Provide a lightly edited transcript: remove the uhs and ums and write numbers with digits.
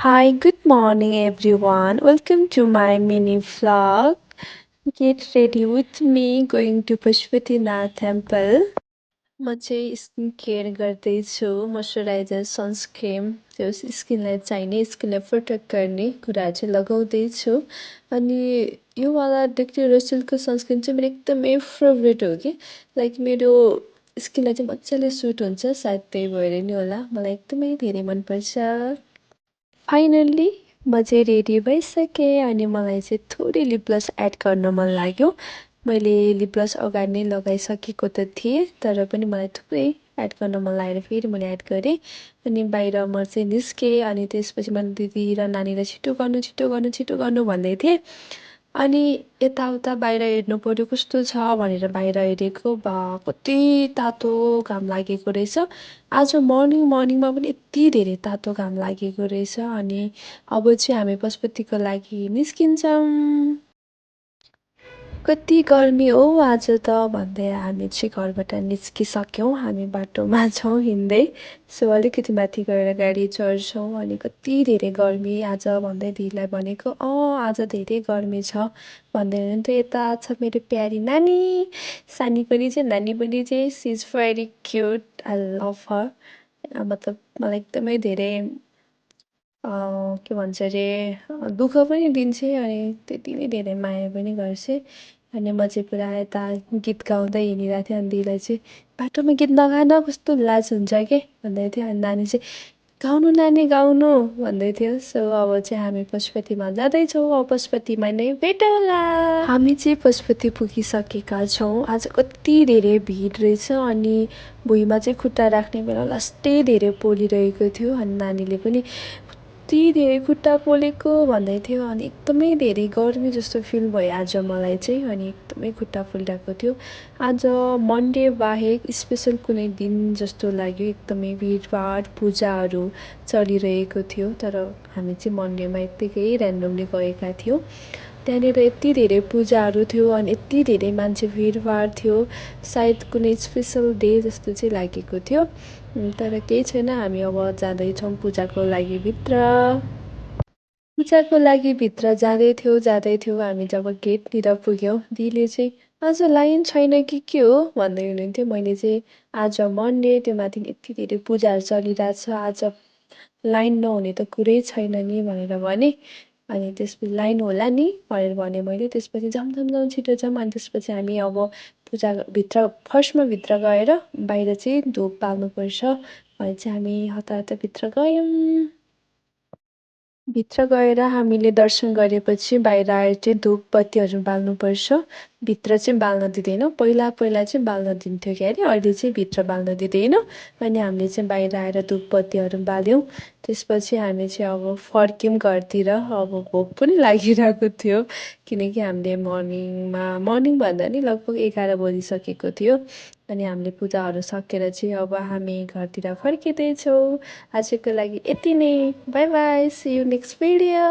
Hi, good morning everyone. Welcome to my mini vlog. Get ready with me going to Pashupatinath temple. म चाहिँ skin care गर्दैछु moisturiser sunscreen त्यो स्किनलाई चाहिने स्किनलाई protect गर्ने कुराहरू चाहिँ लगाउँदैछु अनि यो वाला डक्टर रसलको सनस्क्रिन चाहिँ मेरो एकदमै फेभरेट हो कि लाइक मेरो स्किनलाई चाहिँ मजाले सुट हुन्छ सायद त्यही भएर नि होला मलाई एकदमै धेरै मनपर्छ फाइनल्ली म चाहिँ रेडी भइसकेँ अनि मलाई चाहिँ थोरै लिप ग्लोस एड गर्न मन लाग्यो मैले लिप ग्लोस अगाडि नै लगाइसकेको त थिएँ तर पनि मलाई थुप्रै एड गर्न मन लागेर फेरि मैले एड गरेँ अनि बाहिर म चाहिँ निस्केँ अनि त्यसपछि मैले दिदी र नानीलाई छिटो गर्नु भन्दै थिएँ अनि यताउता बाहिर हेर्नु पऱ्यो कस्तो छ भनेर बाहिर हेरेको बा कति तातो घाम लागेको रहेछ आज मर्निङमा पनि यति धेरै तातो घाम लागेको रहेछ अनि अब चाहिँ हामी पशुपतिको लागि निस्किन्छौँ कति गर्मी हो आज त भन्दै हामी चाहिँ घरबाट निस्किसक्यौँ हामी बाटोमा छौँ हिँड्दै सो अलिकति माथि गएर गाडी चढ्छौँ अनि कति धेरै गर्मी आज भन्दै दिदीलाई भनेको आज धेरै गर्मी छ भन्दै हुनुहुन्थ्यो यता छ मेरो प्यारी नानी नानी पनि चाहिँ she is very cute I love her मतलब मलाई एकदमै धेरै के भन्छ अरे दुःख पनि दिन्छे अनि त्यति नै धेरै माया पनि गर्छे अनि म चाहिँ पुरा यता गीत गाउँदै हिँडिरहेको थिएँ अनि दिदीलाई चाहिँ बाटोमा गीत नगा कस्तो लाज हुन्छ के भन्दै थियो अनि नानी चाहिँ गाउनु नानी गाउनु भन्दै थियो सो अब चाहिँ हामी पशुपतिमा जाँदैछौँ अब पशुपतिमा नै भेटौँला हामी चाहिँ पशुपति पुगिसकेका छौँ आज कति धेरै भिड रहेछ अनि भुइँमा चाहिँ खुट्टा राख्ने बेला लास्टै धेरै पोलिरहेको थियो अनि नानीले पनि कति धेरै खुट्टा पोलेको भन्दै थियो अनि एकदमै धेरै गर्मी जस्तो फिल भयो आज मलाई चाहिँ अनि एकदमै खुट्टा पोलिरहेको थियो आज मन्डे बाहेक स्पेसल कुनै दिन जस्तो लाग्यो एकदमै भिडभाड पूजाहरू चलिरहेको थियो तर हामी चाहिँ मन्डेमा यत्तिकै ऱ्यान्डमली गएका थियौँ त्यहाँनिर यति धेरै पूजाहरू थियो अनि यति धेरै मान्छे भिडभाड थियो सायद कुनै स्पेसल डे जस्तो चाहिँ लागेको थियो तर केही छैन हामी अब जाँदैछौँ पूजाको लागि भित्र पूजाको लागि भित्र जाँदै थियौँ हामी जब गेटतिर पुग्यौँ दिदीले चाहिँ आज लाइन छैन कि के हो भन्दै हुनुहुन्थ्यो मैले चाहिँ आज मन्डे त्यो माथि यति धेरै पूजाहरू चलिरहेछ आज लाइन नहुने त कुरै छैन नि भनेर भने अनि त्यसपछि लाइन होला नि भनेर भने मैले त्यसपछि जाउँ छिटो जाउँ अनि त्यसपछि हामी अब पूजाभित्र फर्स्टमा भित्र गएर बाहिर चाहिँ धुप बाल्नुपर्छ भने चाहिँ हामी हतार भित्र गयौँ भित्र गएर हामीले दर्शन गरेपछि बाहिर आएर चाहिँ धुप बत्तीहरू बाल्नुपर्छ भित्र चाहिँ बाल्न दिँदैन पहिला चाहिँ बाल्न दिन्थ्यो के अरे अहिले चाहिँ भित्र बाल्न दिँदैन अनि हामीले चाहिँ बाहिर आएर धुप बत्तीहरू बाल्यौँ त्यसपछि हामी चाहिँ अब फर्क्यौँ घरतिर अब भोक पनि लागिरहेको थियो किनकि हामीले मर्निङ भन्दा नि लगभग 11 बजिसकेको थियो अनि हामीले पूजाहरू सकेर चाहिँ अब हामी घरतिर फर्किँदैछौँ आजको लागि यति नै bye bye see you next video